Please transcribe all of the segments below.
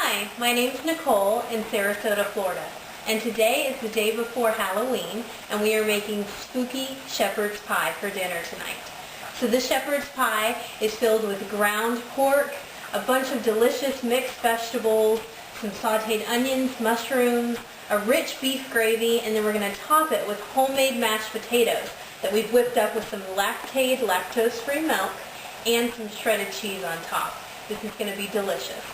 Hi, my name's Nicole in Sarasota, Florida, and today is the day before Halloween, and we are making spooky shepherd's pie for dinner tonight. So this shepherd's pie is filled with ground pork, a bunch of delicious mixed vegetables, some sauteed onions, mushrooms, a rich beef gravy, and then we're going to top it with homemade mashed potatoes that we've whipped up with some Lactaid, lactose-free milk, and some shredded cheese on top. This is going to be delicious.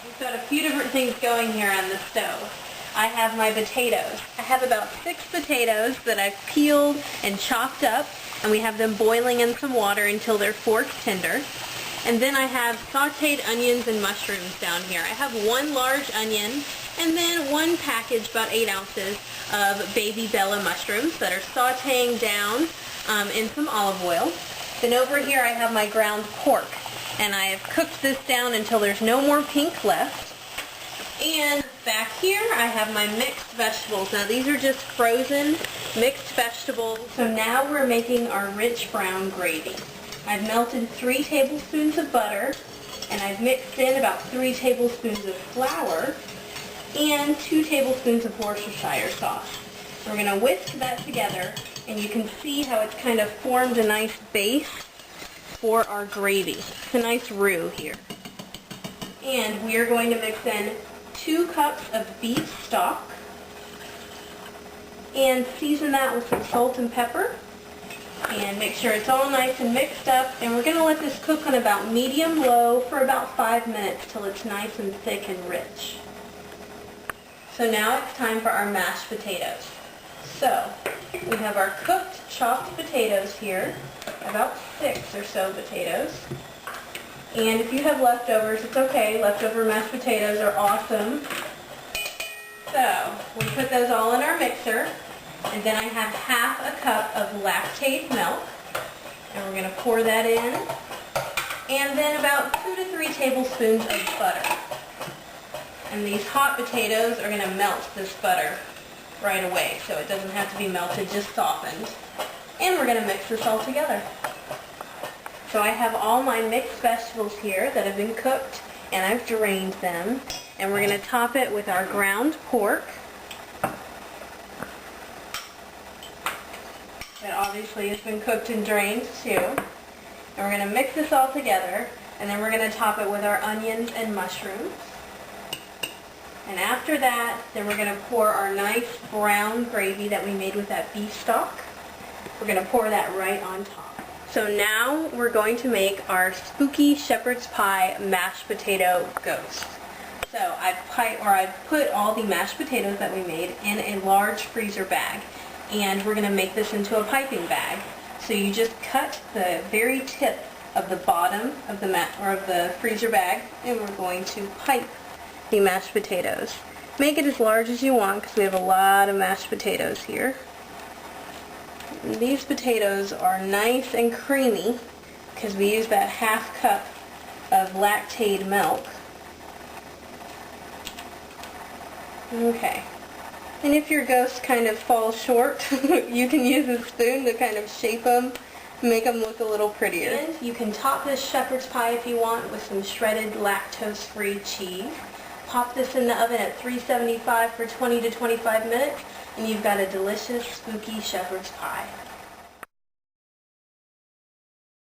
We've got a few different things going here on the stove. I have my potatoes. I have about 6 potatoes that I've peeled and chopped up, and we have them boiling in some water until they're fork tender. And then I have sauteed onions and mushrooms down here. I have 1 large onion and then 1 package, about 8 ounces, of baby Bella mushrooms that are sauteing down in some olive oil. Then over here I have my ground pork, and I have cooked this down until there's no more pink left. And back here I have my mixed vegetables. Now these are just frozen mixed vegetables. So now we're making our rich brown gravy. I've melted 3 tablespoons of butter, and I've mixed in about 3 tablespoons of flour and 2 tablespoons of Worcestershire sauce. We're going to whisk that together, and you can see how it's kind of formed a nice base for our gravy. It's a nice roux here. And we are going to mix in 2 cups of beef stock and season that with some salt and pepper. And make sure it's all nice and mixed up, and we're going to let this cook on about medium-low for about 5 minutes till it's nice and thick and rich. So now it's time for our mashed potatoes. So we have our cooked chopped potatoes here, about 6 or so potatoes. And if you have leftovers, it's okay. Leftover mashed potatoes are awesome. So we put those all in our mixer. And then I have half a cup of Lactaid milk, and we're going to pour that in, and then about 2 to 3 tablespoons of butter. And these hot potatoes are going to melt this butter right away, so it doesn't have to be melted, just softened. And we're going to mix this all together. So I have all my mixed vegetables here that have been cooked, and I've drained them, and we're going to top it with our ground pork. That obviously has been cooked and drained too. And we're going to mix this all together, and then we're going to top it with our onions and mushrooms. And after that, then we're going to pour our nice brown gravy that we made with that beef stock. We're going to pour that right on top. So now we're going to make our spooky shepherd's pie mashed potato ghost. So I've put all the mashed potatoes that we made in a large freezer bag. And we're going to make this into a piping bag. So you just cut the very tip of the bottom of the freezer bag, and we're going to pipe the mashed potatoes. Make it as large as you want, because we have a lot of mashed potatoes here. And these potatoes are nice and creamy because we use that half cup of Lactaid milk. Okay. And if your ghost kind of falls short, you can use a spoon to kind of shape them, make them look a little prettier. And you can top this shepherd's pie if you want with some shredded lactose-free cheese. Pop this in the oven at 375 for 20 to 25 minutes, and you've got a delicious, spooky shepherd's pie.